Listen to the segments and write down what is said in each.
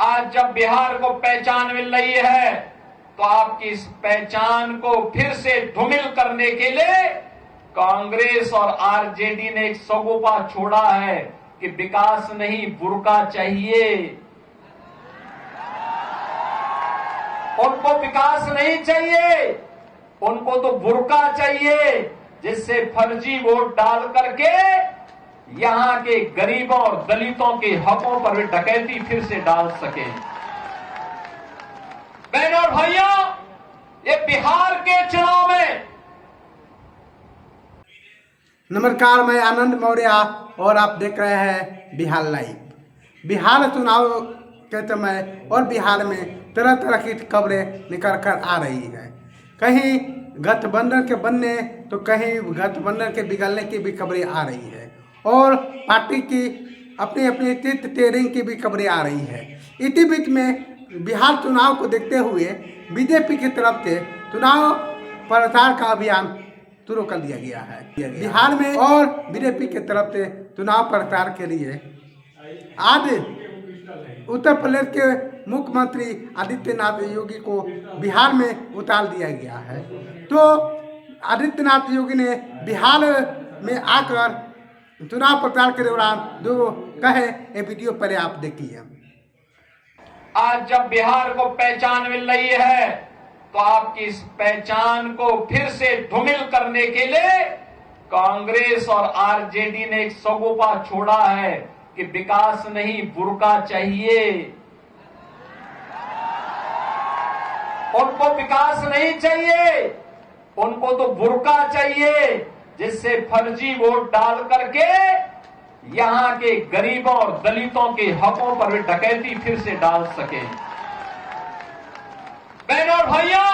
आज जब बिहार को पहचान मिल रही है तो आपकी इस पहचान को फिर से धूमिल करने के लिए कांग्रेस और आरजेडी ने एक सगोपा छोड़ा है कि विकास नहीं बुर्का चाहिए। उनको विकास नहीं चाहिए, उनको तो बुर्का चाहिए, जिससे फर्जी वोट डाल करके यहां के गरीबों और दलितों के हकों पर वे डकैती फिर से डाल सके। बहनों और भाइयों, ये बिहार के चुनाव में। नमस्कार, मैं आनंद मौर्य और आप देख रहे हैं बिहार लाइव। बिहार चुनाव के समय और बिहार में तरह तरह की खबरें निकल कर आ रही है। कहीं गठबंधन के बनने तो कहीं गठबंधन के बिगड़ने की भी खबरें आ रही है और पार्टी की अपनी अपनी टेयरिंग की भी खबरें आ रही है। इसी बीच में बिहार चुनाव को देखते हुए बीजेपी की तरफ से चुनाव प्रचार का अभियान शुरू कर दिया गया है बिहार में। और बीजेपी की तरफ से चुनाव प्रचार के लिए आज उत्तर प्रदेश के मुख्यमंत्री आदित्यनाथ योगी को बिहार में उतार दिया गया है। तो आदित्यनाथ योगी ने बिहार में आकर चुनाव प्रचार के दौरान जो कहे, ये वीडियो पहले आप देखिए। आज जब बिहार को पहचान मिल रही है तो आपकी इस पहचान को फिर से धूमिल करने के लिए कांग्रेस और आरजेडी ने एक सगोपा छोड़ा है कि विकास नहीं बुर्का चाहिए। उनको विकास नहीं चाहिए, उनको तो बुर्का चाहिए, जिससे फर्जी वोट डाल करके यहां के गरीबों और दलितों के हकों पर वे डकैती फिर से डाल सके। बहनों और भाइयों,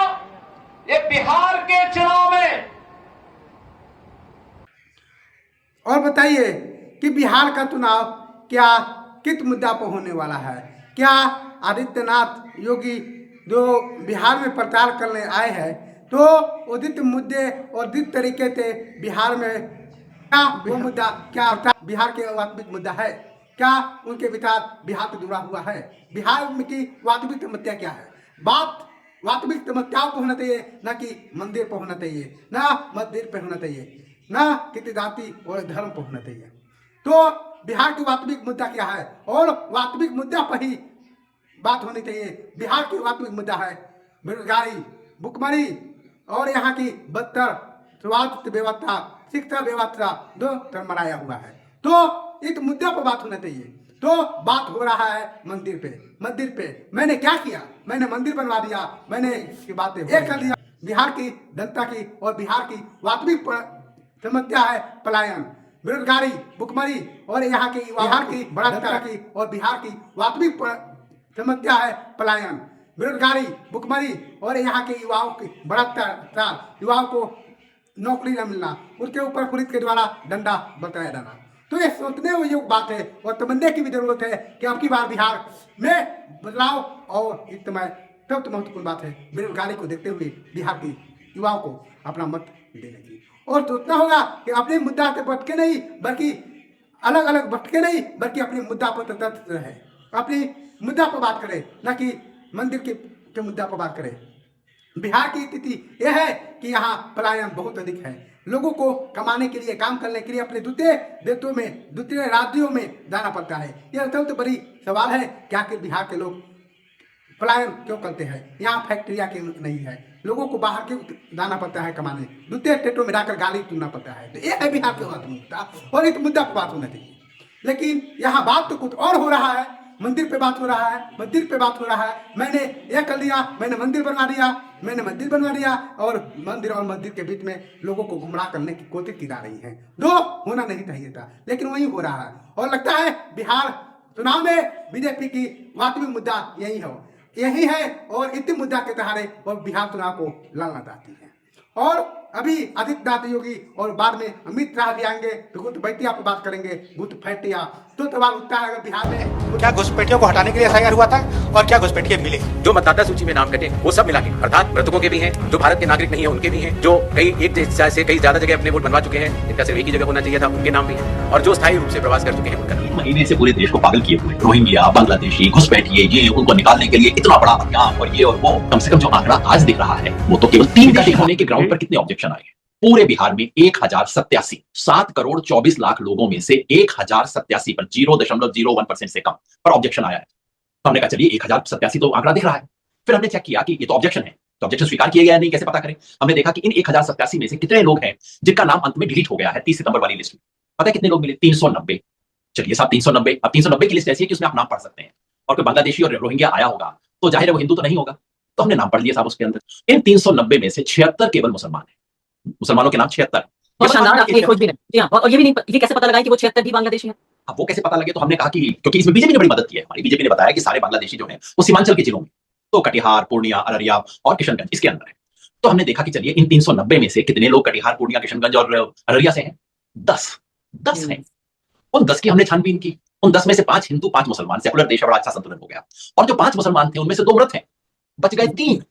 ये बिहार के चुनाव में। और बताइए कि बिहार का चुनाव क्या किस मुद्दा पर होने वाला है? क्या आदित्यनाथ योगी जो बिहार में प्रचार करने आए हैं तो उदित मुद्दे और जिस तरीके से बिहार में क्या वो मुद्दा क्या बिहार के वास्तविक मुद्दा है? क्या उनके विचार बिहार से जुड़ा हुआ है? बिहार में की वास्तविक समस्या क्या है? बात वास्तविक समस्याओं पर होना चाहिए, न कि मंदिर पर होना चाहिए, न मस्जिद पर होना चाहिए, न किसी जाति और धर्म पर होना चाहिए। तो बिहार की वास्तविक मुद्दा क्या है और वास्तविक मुद्दा पर ही बात होनी चाहिए। बिहार की वास्तविक मुद्दा है बेरोजगारी, भुखमरी और यहाँ की बदतर स्वास्थ्य व्यवस्था, शिक्षा व्यवस्था जो तरमराया हुआ है। तो इस मुद्दे पर बात होना चाहिए। तो बात हो रहा है मंदिर पे। मैंने क्या किया? मैंने मंदिर बनवा दिया, मैंने की बातें कर दिया। बिहार की जनता की और बिहार की वास्तविक समस्या है पलायन, बेरोजगारी, भुखमरी और यहाँ की बिहार की बड़ा की और बिहार की वास्तविक समस्या है पलायन, बेरोजगारी, भुखमरी और यहाँ के युवाओं की बढ़ता, युवाओं को नौकरी न मिलना, उसके ऊपर पुलिस के द्वारा डंडा बरसाया जाना। तो ये सोचने योग्य बात है और समझने की भी जरूरत है कि अब की बार बिहार में बदलाव। और इस समय सबसे महत्वपूर्ण बात है बेरोजगारी को देखते हुए बिहार की युवाओं को अपना मत देने की। और सोचना होगा कि अपने मुद्दा से भटके नहीं, बल्कि अलग अलग भटके नहीं, बल्कि अपने मुद्दा पर तटस्थ रहे, अपनी मुद्दा पर बात करें, न कि मंदिर के मुद्दा पर बात करें। बिहार की स्थिति यह है कि यहाँ पलायन बहुत अधिक है। लोगों को कमाने के लिए, काम करने के लिए अपने दूसरे देशों में, दूसरे राज्यों में जाना पड़ता है। यह सबसे बड़ी सवाल है कि आखिर बिहार के लोग पलायन क्यों करते हैं? यहाँ फैक्ट्रियाँ क्यों नहीं है? लोगों को बाहर क्यों जाना पड़ता है कमाने? दूसरे स्टेटों में जाकर गाली सुनना पड़ता है। तो ये है बिहार के मुद्दा और इस मुद्दा पर बात होना चाहिए। लेकिन यहाँ बात तो कुछ और हो रहा है। मंदिर पे बात हो रहा है, मस्जिद पे बात हो रहा है। मैंने यह कर दिया, मैंने मंदिर बनवा दिया, मैंने मस्जिद बनवा दिया और मंदिर और मस्जिद के बीच में लोगों को गुमराह करने की कोशिश की जा रही है, जो होना नहीं चाहिए था, लेकिन वही हो रहा है। और लगता है बिहार चुनाव में बीजेपी की वास्तविक मुद्दा यही है और इसी मुद्दा के सहारे वो बिहार चुनाव को लड़ना चाहती है। और अभी आदित्यनाथ योगी और बाद में अमित शाह भी आएंगे तो गुट बैठिया पर बात करेंगे, गुट फैटिया। तो सवाल उठता है अगर बिहार में क्या घुसपैठियों को हटाने के लिए एफआईआर हुआ था और क्या घुसपैठिए मिले? जो मतदाता सूची में नाम कटे वो सब मिला के, अर्थात मृतकों के भी हैं, जो भारत के नागरिक नहीं है उनके भी हैं, जो कई एक से कई ज्यादा जगह अपने वोट बनवा चुके हैं, इनका सिर्फ एक ही जगह होना चाहिए था, उनके नाम भी हैं, और जो स्थायी रूप से प्रवास कर चुके हैं उनका नाम। महीने से पूरे देश को पागल किए हुए रोहिंग्या, बांग्लादेशी, घुसपैठिए, ये उनको निकालने के लिए इतना बड़ा अभियान और ये और वो, कम से कम जो आंकड़ा आज दिख रहा है वो तो केवल 3 का होने के ग्राउंड पर कितने ऑब्जेक्शन आए हैं? पूरे बिहार में 1087 7 करोड़ 24 लाख लोगों में से 1087 पर 0.01% से कम पर ऑब्जेक्शन आया है। तो हमने कहा चलिए 1087 तो आंकड़ा दिख रहा है। फिर हमने चेक किया कि ये तो ऑब्जेक्शन है, तो ऑब्जेक्शन स्वीकार किए गया नहीं, कैसे पता करें? हमने देखा कि इन 1087 में से कितने लोग हैं जिनका नाम अंत में डिलीट हो गया है 30 सितंबर वाली लिस्ट में। पता है कितने लोग मिले? 390। चलिए साहब 390, अब 390 की लिस्ट ऐसी है कि उसमें आप नाम पढ़ सकते हैं, और कोई बांग्लादेशी और रोहिंग्या आया होगा तो जाहिर है वो हिंदू तो नहीं होगा, तो हमने नाम पढ़ लिया साहब उसके अंदर। इन 390 में से 76 केवल मुसलमान है, मुसलमानों के नाम 76। बहुत शानदार, आपने खोजबीन है। जी हाँ, और ये भी नहीं, ये कैसे पता लगा कि वो 76 भी बांग्लादेशी हैं? अब वो कैसे पता लगे? तो हमने कहा कि क्योंकि इसमें बीजेपी ने बड़ी मदद की है हमारी। बीजेपी ने बताया कि सारे बांग्लादेशी जो हैं वो सीमांचल के जिलों में, तो कटिहार, पूर्णिया, अररिया और किशनगंज इसके अंदर है। तो हमने देखा कि चलिए इन 390 में से कितने लोग कटिहार, पूर्णिया, किशनगंज और अररिया से हैं? 10 हैं। उन 10 की हमने छानबीन की। उन 10 में से 5 हिंदू, 5 मुसलमान, सेकुलर देश है, बड़ा अच्छा संतुलन हो गया। और जो 5 मुसलमान थे उनमें से 2 मृत हैं, बच गए 3।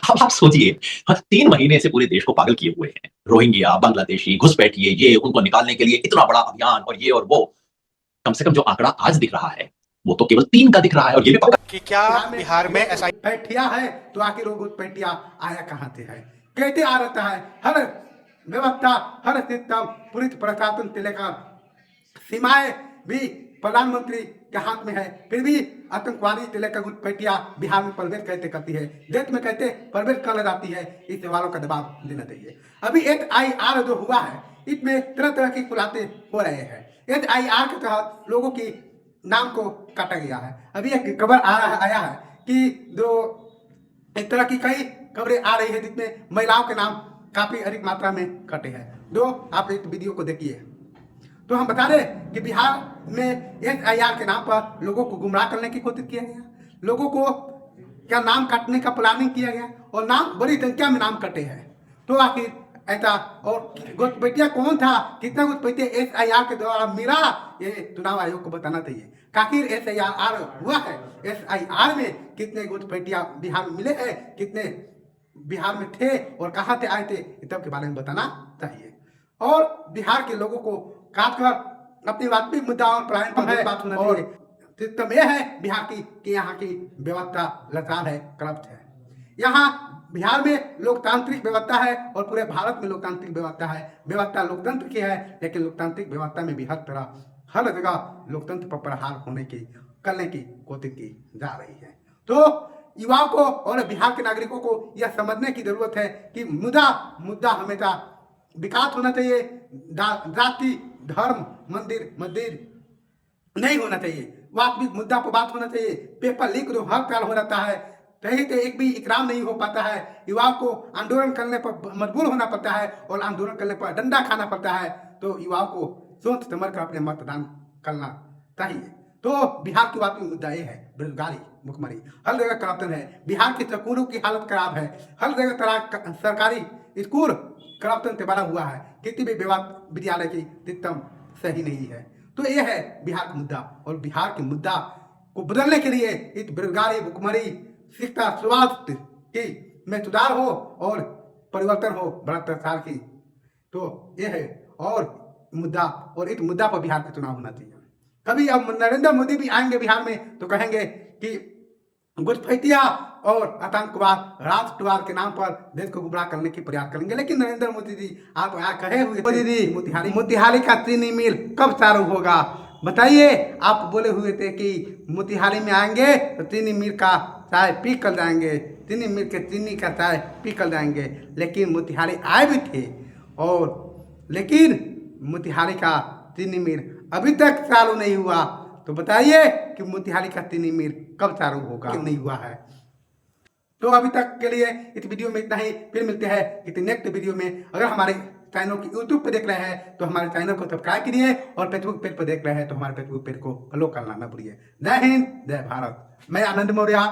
अब आप सोचिए 3 महीने से पूरे देश को पागल किए हुए हैं रोहिंग्या, बांग्लादेशी, घुसपैठिए, ये उनको निकालने के लिए इतना बड़ा अभियान और ये और वो, कम से कम जो आंकड़ा आज दिख रहा है वो तो केवल 3 का दिख रहा है। और ये भी पक्का कि क्या बिहार में ऐसा बैठिया है तो आखिर वो गुट बैठिया आया कहाँ से है, कैसे आ रहता है? हर व्यवस्था, हर सिस्टम, पुलिस प्रशासन से लेकर सीमाएं भी प्रधानमंत्री के हाथ में है, फिर भी आतंकवादी से लेकर घुसपैठिया बिहार में प्रवेश कैसे करती है, देश में कैसे प्रवेश कर जाती है, इस सवालों का जवाब देना चाहिए। अभी SIR जो हुआ है इसमें तरह तरह की खुलासे हो रहे हैं। SIR के तहत लोगों की नाम को काटा गया है। अभी एक खबर आया है कि जो इस तरह की कई खबरें आ रही है जिसमें महिलाओं के नाम काफी अधिक मात्रा में कटे हैं। जो आप इस वीडियो को देखिए। तो हम बता दें कि बिहार में SIR के नाम पर लोगों को गुमराह करने की कोशिश किया गया, लोगों को क्या नाम काटने का प्लानिंग किया गया और नाम बड़ी संख्या में नाम कटे हैं। तो आखिर ऐसा, और घुसपैठिया कौन था, कितना घुसपैठिया SIR के द्वारा मिला, ये चुनाव आयोग को बताना चाहिए। आखिर SIR हुआ है, SIR में कितने घुसपैठिया बिहार में मिले हैं, कितने बिहार में थे और कहाँ से आए थे, इस सब के बारे में बताना चाहिए। और बिहार के लोगों को खासकर अपनी वास्तविक मुद्दा और प्राइम पर बात होना चाहिए। सिस्टम यह है बिहार की कि यहाँ की व्यवस्था लचार है, करप्ट है। यहाँ बिहार में लोकतांत्रिक व्यवस्था है और पूरे भारत में लोकतांत्रिक व्यवस्था है। व्यवस्था लोकतंत्र की है, लेकिन लोकतांत्रिक व्यवस्था में भी हर जगह लोकतंत्र पर प्रहार करने की कोशिश की जा रही है। तो युवाओं को और बिहार के नागरिकों को यह समझने की जरूरत है कि मुद्दा हमेशा विकास होना चाहिए। जाति, धर्म, मंदिर नहीं होना चाहिए। वास्तविक मुद्दा पर बात होना चाहिए। पेपर लीक जो हर साल हो जाता है, कहीं से एक भी इकराम नहीं हो पाता है। युवाओं को आंदोलन करने पर मजबूर होना पड़ता है और आंदोलन करने पर डंडा खाना पड़ता है। तो युवाओं को सोच समझ कर अपने मतदान करना चाहिए। तो बिहार की वास्तविक मुद्दा ये है, बेरोजगारी, भुखमरी, हर जगह करप्शन है। बिहार के स्कूलों की हालत खराब है। हर जगह सरकारी स्कूल करप्शन से भरा हुआ है। किसी भी विद्यालय की सिस्टम सही नहीं है। तो ये है बिहार का मुद्दा, और बिहार के मुद्दा को बदलने के लिए इस बेरोजगारी, भुखमरी, शिक्षा, स्वास्थ्य की में सुधार हो और परिवर्तन हो भ्रष्टाचार की। तो ये है और मुद्दा, और इस मुद्दा पर बिहार का चुनाव होना चाहिए। कभी अब नरेंद्र मोदी भी आएंगे बिहार में तो कहेंगे कि घुसपैठिया और आतंकवाद, राष्ट्रवाद के नाम पर देश को गुमराह करने की प्रयास करेंगे। लेकिन नरेंद्र मोदी जी आप कहे हुए मोदी जी मोतिहारी का चीनी मिल कब चालू होगा बताइए? आप बोले हुए थे कि मोतिहारी में आएंगे तो चीनी मिल का चाय पी कर जाएंगे, चीनी मिल के चीनी का चाय पी कर जाएंगे। लेकिन मोतिहारी आए भी थे, और लेकिन मोतिहारी का चीनी मिल अभी तक चालू नहीं हुआ। तो बताइए कि मोतिहारी का चीनी मिल कब चालू होगा? क्यों नहीं हुआ है? तो अभी तक के लिए इस वीडियो में इतना ही। फिर मिलते हैं किसी नेक्स्ट वीडियो में। अगर हमारे चैनल की यूट्यूब पर देख रहे हैं तो हमारे चैनल को सब्सक्राइब कीजिए, और फेसबुक पेज पर देख रहे हैं तो हमारे फेसबुक पेज को फॉलो करना न भूलिए। जय हिंद, जय भारत। मैं आनंद मौर्य।